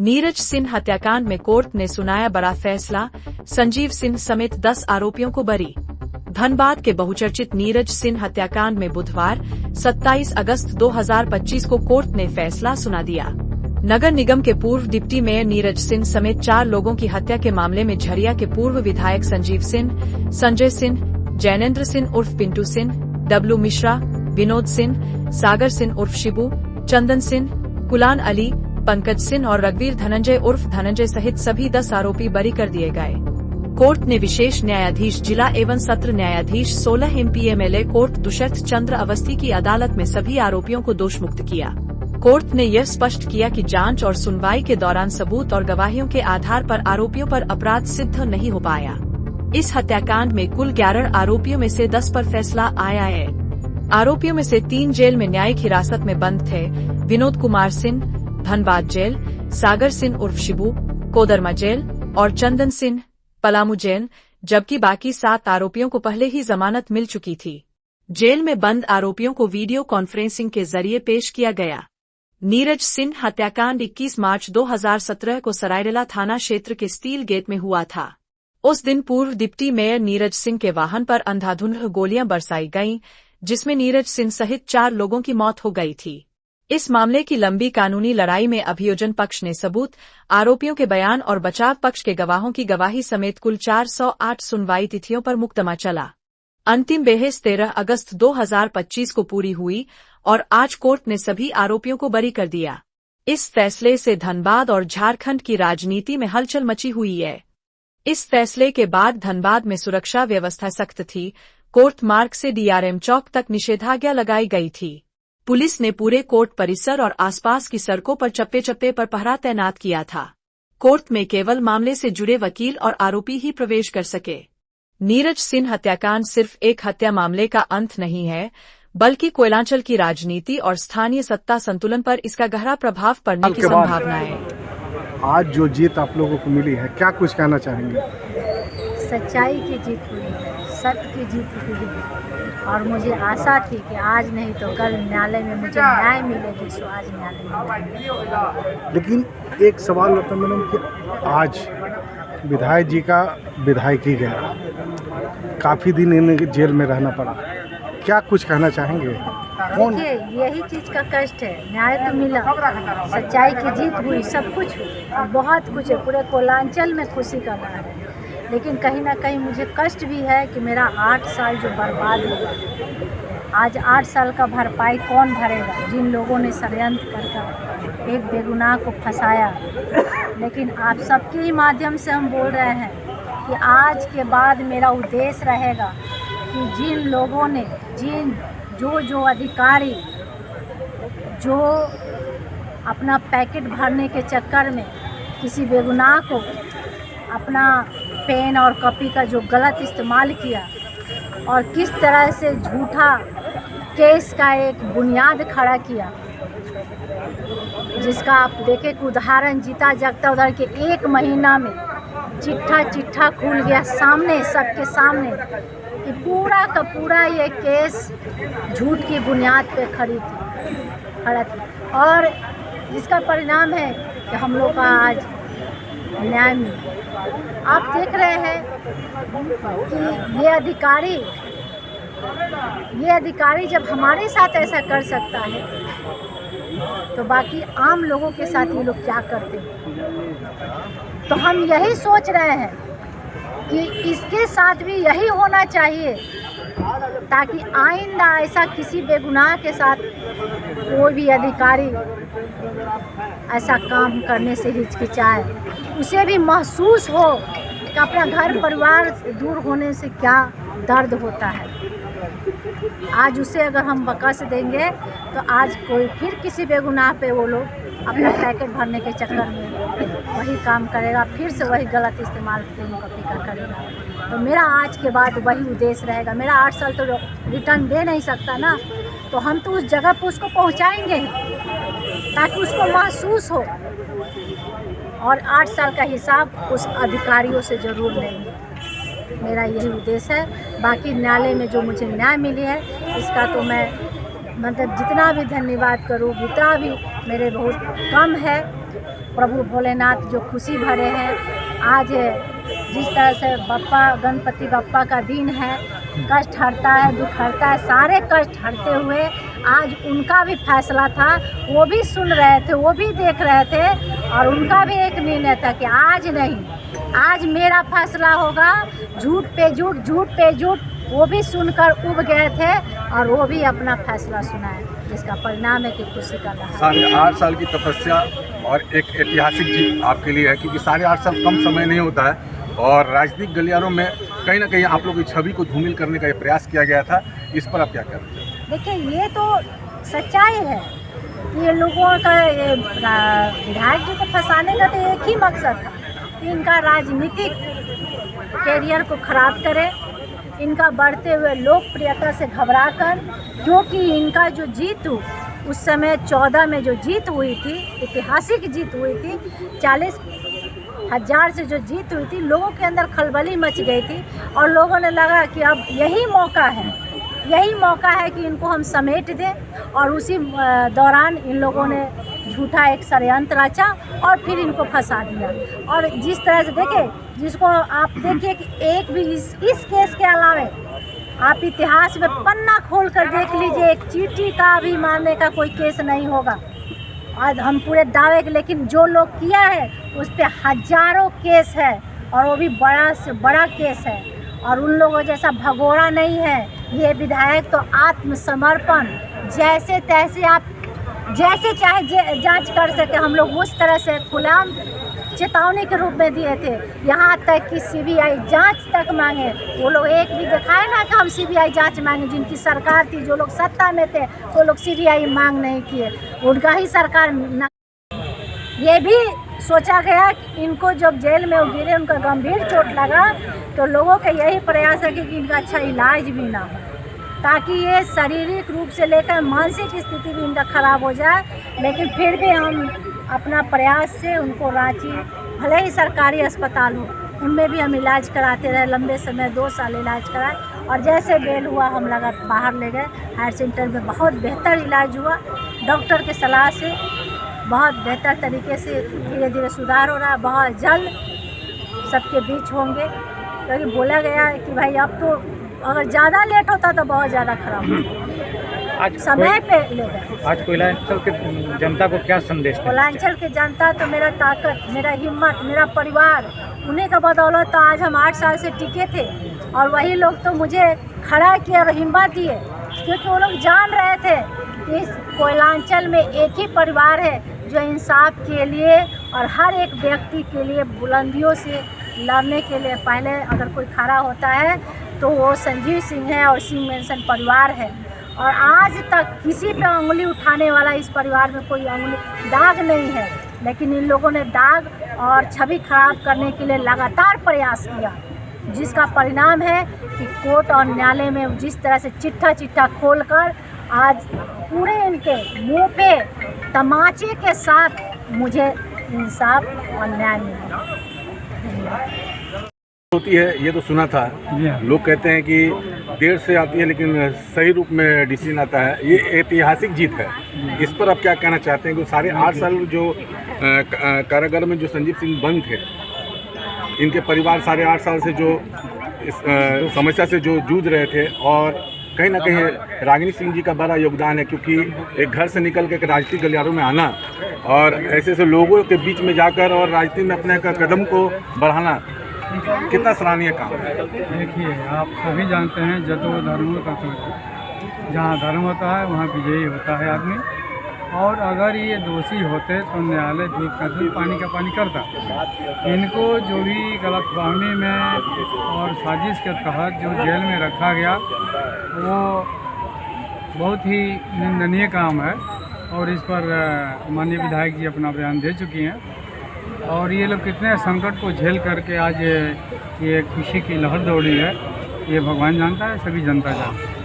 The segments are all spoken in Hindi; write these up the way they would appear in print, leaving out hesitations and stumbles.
नीरज सिंह हत्याकांड में कोर्ट ने सुनाया बड़ा फैसला, संजीव सिंह समेत 10 आरोपियों को बरी। धनबाद के बहुचर्चित नीरज सिंह हत्याकांड में बुधवार 27 अगस्त 2025 को कोर्ट ने फैसला सुना दिया। नगर निगम के पूर्व डिप्टी मेयर नीरज सिंह समेत 4 लोगों की हत्या के मामले में झरिया के पूर्व विधायक संजीव सिंह, संजय सिंह, जैनेन्द्र सिंह उर्फ पिंटू सिंह, डब्लू मिश्रा, विनोद सिंह, सागर सिंह उर्फ शिबू, चंदन सिंह, कुलान अली, पंकज सिंह और रघुवीर धनंजय उर्फ धनंजय सहित सभी 10 आरोपी बरी कर दिए गए। कोर्ट ने विशेष न्यायाधीश जिला एवं सत्र न्यायाधीश 16 MP कोर्ट दुष्यंत चंद्र अवस्थी की अदालत में सभी आरोपियों को दोषमुक्त किया। कोर्ट ने यह स्पष्ट किया कि जांच और सुनवाई के दौरान सबूत और गवाहियों के आधार पर आरोपियों पर अपराध सिद्ध नहीं हो पाया। इस हत्याकांड में कुल 11 आरोपियों में से 10 पर फैसला आया है। आरोपियों में से 3 जेल में न्यायिक हिरासत में बंद थे। विनोद कुमार सिंह धनबाद जेल, सागर सिंह उर्फ शिबू कोदरमा जेल और चंदन सिंह पलामू जेल, जबकि बाकी 7 आरोपियों को पहले ही जमानत मिल चुकी थी। जेल में बंद आरोपियों को वीडियो कॉन्फ्रेंसिंग के जरिए पेश किया गया। नीरज सिंह हत्याकांड 21 मार्च 2017 को सरायरला थाना क्षेत्र के स्टील गेट में हुआ था। उस दिन पूर्व डिप्टी मेयर नीरज सिंह के वाहन पर अंधाधुंध गोलियां बरसाई गईं, जिसमें नीरज सिंह सहित 4 लोगों की मौत हो गई थी। इस मामले की लंबी कानूनी लड़ाई में अभियोजन पक्ष ने सबूत, आरोपियों के बयान और बचाव पक्ष के गवाहों की गवाही समेत कुल 408 सुनवाई तिथियों पर मुकदमा चला। अंतिम बहस 13 अगस्त 2025 को पूरी हुई और आज कोर्ट ने सभी आरोपियों को बरी कर दिया। इस फैसले से धनबाद और झारखंड की राजनीति में हलचल मची हुई है। इस फैसले के बाद धनबाद में सुरक्षा व्यवस्था सख्त थी। कोर्ट मार्ग से DRM चौक तक निषेधाज्ञा लगाई गई थी। पुलिस ने पूरे कोर्ट परिसर और आसपास की सड़कों पर चप्पे चप्पे पर पहरा तैनात किया था। कोर्ट में केवल मामले से जुड़े वकील और आरोपी ही प्रवेश कर सके। नीरज सिंह हत्याकांड सिर्फ एक हत्या मामले का अंत नहीं है, बल्कि कोयलांचल की राजनीति और स्थानीय सत्ता संतुलन पर इसका गहरा प्रभाव पड़ने की संभावना है। आज जो जीत आप लोगों को मिली है, क्या कुछ कहना चाहेंगे? सच्चाई की जीत हुई है, सत्य की जीत हुई है और मुझे आशा थी कि आज नहीं तो कल न्यायालय में मुझे न्याय मिलेगी, सो आज न्यायालय में। लेकिन एक सवाल होता है मैडम कि आज विधायक जी का विधायकी गया, काफ़ी दिन इन्हें जेल में रहना पड़ा, क्या कुछ कहना चाहेंगे? देखिए, यही चीज़ का कष्ट है। न्याय तो मिला, सच्चाई की जीत हुई, सब कुछ हुई, बहुत कुछ है। पूरे कोयलांचल में खुशी का लहर है। लेकिन कहीं ना कहीं मुझे कष्ट भी है कि मेरा 8 साल जो बर्बाद हुआ, आज 8 साल का भरपाई कौन भरेगा? जिन लोगों ने षड्यंत्र कर एक बेगुनाह को फंसाया। लेकिन आप सबके ही माध्यम से हम बोल रहे हैं कि आज के बाद मेरा उद्देश्य रहेगा कि जिन लोगों ने जो अधिकारी जो अपना पैकेट भरने के चक्कर में किसी बेगुनाह को अपना पेन और कॉपी का जो गलत इस्तेमाल किया और किस तरह से झूठा केस का एक बुनियाद खड़ा किया, जिसका आप देखें कि उदाहरण जीता जागता उधर के 1 महीना में चिट्ठा खुल गया सामने, सबके सामने, कि पूरा का पूरा ये केस झूठ की बुनियाद पे खड़ा थी और जिसका परिणाम है कि हम लोग का आज न्याय मिला। आप देख रहे हैं कि ये अधिकारी जब हमारे साथ ऐसा कर सकता है तो बाकी आम लोगों के साथ ये लोग क्या करते हैं। तो हम यही सोच रहे हैं कि इसके साथ भी यही होना चाहिए, ताकि आइंदा ऐसा किसी बेगुनाह के साथ कोई भी अधिकारी ऐसा काम करने से हिचकिचाए, उसे भी महसूस हो कि अपना घर परिवार दूर होने से क्या दर्द होता है। आज उसे अगर हम बकस देंगे तो आज कोई फिर किसी बेगुनाह पे वो लोग अपना पैकेट भरने के चक्कर में वही काम करेगा, फिर से वही गलत इस्तेमाल कॉपी का करेगा। तो मेरा आज के बाद वही उद्देश्य रहेगा। मेरा 8 साल तो रिटर्न दे नहीं सकता ना, तो हम तो उस जगह पर उसको पहुंचाएंगे ताकि उसको महसूस हो, और 8 साल का हिसाब उस अधिकारियों से ज़रूर लेंगे। मेरा यही उद्देश्य है। बाकी न्यायालय में जो मुझे न्याय मिली है, इसका तो मैं मतलब जितना भी धन्यवाद करूँ उतना भी मेरे बहुत कम है। प्रभु भोलेनाथ जो खुशी भरे हैं। आज जिस तरह से बप्पा गणपति बप्पा का दिन है, कष्ट हरता है, दुख हरता है, सारे कष्ट हरते हुए आज उनका भी फैसला था, वो भी सुन रहे थे, वो भी देख रहे थे और उनका भी एक निर्णय था कि आज नहीं, आज मेरा फैसला होगा। झूठ पे झूठ, झूठ पे झूठ, वो भी सुनकर उब गए थे और वो भी अपना फैसला सुनाए, जिसका परिणाम है कि खुशी का रहा। 8.5 साल की तपस्या और एक ऐतिहासिक जीत आपके लिए है, क्योंकि 8.5 साल कम समय नहीं होता है और राजनीतिक गलियारों में कहीं ना कहीं आप लोगों की छवि को धूमिल करने का प्रयास किया गया था। इस पर आप क्या कहते हैं? देखिए, ये तो सच्चाई है कि ये लोगों का विधायक जी को फंसाने का तो एक ही मकसद था कि इनका राजनीतिक कैरियर को खराब करे, इनका बढ़ते हुए लोकप्रियता से घबराकर, क्योंकि इनका जो जीत उस समय 14 में जो जीत हुई थी, ऐतिहासिक जीत हुई थी, 40,000 से जो जीत हुई थी, लोगों के अंदर खलबली मच गई थी और लोगों ने लगा कि अब यही मौका है कि इनको हम समेट दें और उसी दौरान इन लोगों ने झूठा एक षड्यंत्र रचा और फिर इनको फंसा दिया। और जिस तरह से देखे, जिसको आप देखिए कि एक भी इस केस के अलावा आप इतिहास में पन्ना खोल कर देख लीजिए, एक चींटी का भी मारने का कोई केस नहीं होगा। आज हम पूरे दावे के, लेकिन जो लोग किया है उस पर हजारों केस है और वो भी बड़ा से बड़ा केस है और उन लोगों जैसा भगोड़ा नहीं है ये विधायक। तो आत्मसमर्पण, जैसे तैसे आप जैसे चाहे जांच कर सके, हम लोग उस तरह से खुलाम चेतावनी के रूप में दिए थे, यहाँ तक कि सीबीआई जांच तक मांगे। वो लोग एक भी दिखाए ना कि हम सीबीआई जांच मांगे, जिनकी सरकार थी, जो लोग सत्ता में थे, वो लोग सीबीआई मांग नहीं किए, उनका ही सरकार ना। ये भी सोचा गया कि इनको जब जेल में वो गिरे, उनका गंभीर चोट लगा, तो लोगों का यही प्रयास है कि इनका अच्छा इलाज भी ना हो, ताकि ये शारीरिक रूप से लेकर मानसिक स्थिति भी इनका खराब हो जाए। लेकिन फिर भी हम अपना प्रयास से उनको रांची, भले ही सरकारी अस्पताल हो, उनमें भी हम इलाज कराते रहे, लंबे समय 2 साल इलाज कराए और जैसे बेल हुआ हम लगा बाहर ले गए। हायर सेंटर में बहुत बेहतर इलाज हुआ, डॉक्टर के सलाह से बहुत बेहतर तरीके से धीरे धीरे सुधार हो रहा है। बहुत जल्द सबके बीच होंगे, क्योंकि बोला गया है कि भाई अब तो अगर ज़्यादा लेट होता तो बहुत ज़्यादा खराब होता। आज समय पे ले गए। आज कोयलांचल के जनता को क्या संदेश? कोयलांचल के जनता तो मेरा ताकत, मेरा हिम्मत, मेरा परिवार, उन्हीं का बदौलत तो आज हम 8 साल से टिके थे और वही लोग तो मुझे खड़ा किए और हिम्मत दिए, क्योंकि वो लोग जान रहे थे कि इस कोयलांचल में एक ही परिवार है जो इंसाफ के लिए और हर एक व्यक्ति के लिए बुलंदियों से लड़ने के लिए पहले अगर कोई खड़ा होता है तो वो संजीव सिंह है और सिंह मेंशन परिवार है। और आज तक किसी पे उंगली उठाने वाला इस परिवार में कोई उंगली दाग नहीं है, लेकिन इन लोगों ने दाग और छवि खराब करने के लिए लगातार प्रयास किया, जिसका परिणाम है कि कोर्ट और न्यायालय में जिस तरह से चिट्ठा खोलकर आज पूरे इनके मुंह पे तमाचे के साथ मुझे इंसाफ और न्याय मिला। होती है ये तो सुना था, लोग कहते हैं कि देर से आती है लेकिन सही रूप में डिसीजन आता है। ये ऐतिहासिक जीत है, इस पर आप क्या कहना चाहते हैं? कि 8.5 साल जो कारागार में जो संजीव सिंह बंद थे, इनके परिवार 8.5 साल से जो इस समस्या से जो जूझ रहे थे और कहीं ना कहीं रागिनी सिंह जी का बड़ा योगदान है, क्योंकि एक घर से निकल के राजनीतिक गलियारों में आना और ऐसे ऐसे लोगों के बीच में जाकर और राजनीति में अपने कदम को बढ़ाना कितना सराहनीय काम है। देखिए, आप सभी जानते हैं जदोधर्म का जहाँ धर्म होता है वहाँ विजयी होता है आदमी, और अगर ये दोषी होते तो न्यायालय दूध का दूध पानी का पानी करता। इनको जो भी गलतफहमी में और साजिश के तहत जो जेल में रखा गया वो बहुत ही निंदनीय काम है और इस पर माननीय विधायक जी अपना बयान दे चुकी हैं। और ये लोग कितने संकट को झेल करके आज ये खुशी की लहर दौड़ी है, ये भगवान जानता है, सभी जनता जानता है।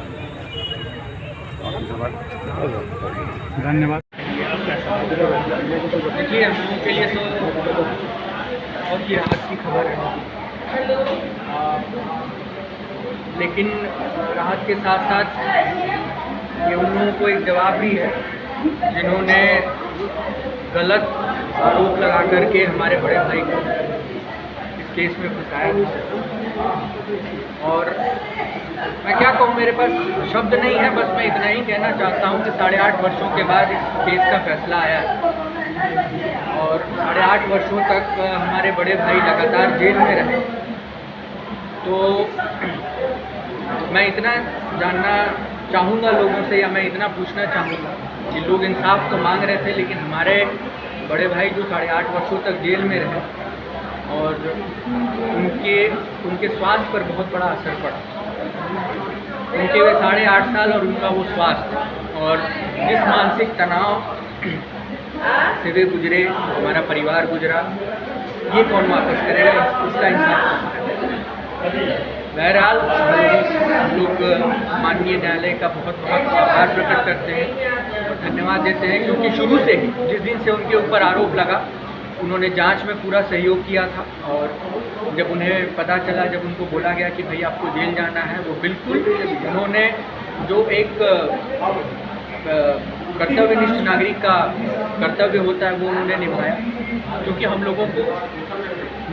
धन्यवाद। देखिए, हम लोगों के लिए तो बहुत ही राहत की खबर है, लेकिन राहत के साथ साथ ये उन लोगों को एक जवाब भी है जिन्होंने गलत आरोप लगा करके हमारे बड़े भाई को इस केस में फंसाया। और मैं क्या कहूँ, मेरे पास शब्द नहीं है, बस मैं इतना ही कहना चाहता हूँ कि 8.5 वर्षों के बाद इस केस का फैसला आया है और 8.5 वर्षों तक हमारे बड़े भाई लगातार जेल में रहे। तो मैं इतना जानना चाहूँगा लोगों से, या मैं इतना पूछना चाहूँगा कि लोग इंसाफ तो मांग रहे थे, लेकिन हमारे बड़े भाई जो 8.5 वर्षों तक जेल में रहे और उनके स्वास्थ्य पर बहुत बड़ा असर पड़ा। उनके वे 8.5 साल और उनका वो स्वास्थ्य और जिस मानसिक तनाव से वे गुजरे, हमारा परिवार गुजरा, ये कौन वापस करेगा? इसका इंसाफ। बहरहाल हम लोग माननीय न्यायालय का बहुत बहुत आभार प्रकट करते हैं और धन्यवाद देते हैं, क्योंकि शुरू से ही जिस दिन से उनके ऊपर आरोप लगा उन्होंने जांच में पूरा सहयोग किया था। और जब उन्हें पता चला, जब उनको बोला गया कि भाई आपको जेल जाना है, वो बिल्कुल उन्होंने जो एक कर्तव्यनिष्ठ नागरिक का कर्तव्य होता है वो उन्होंने निभाया, क्योंकि हम लोगों को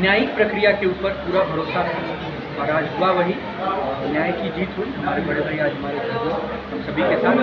न्यायिक प्रक्रिया के ऊपर पूरा भरोसा है। और आज हुआ वही, न्याय की जीत हुई। हमारे बड़े भाई आज हमारे साथ, हम सभी के साथ।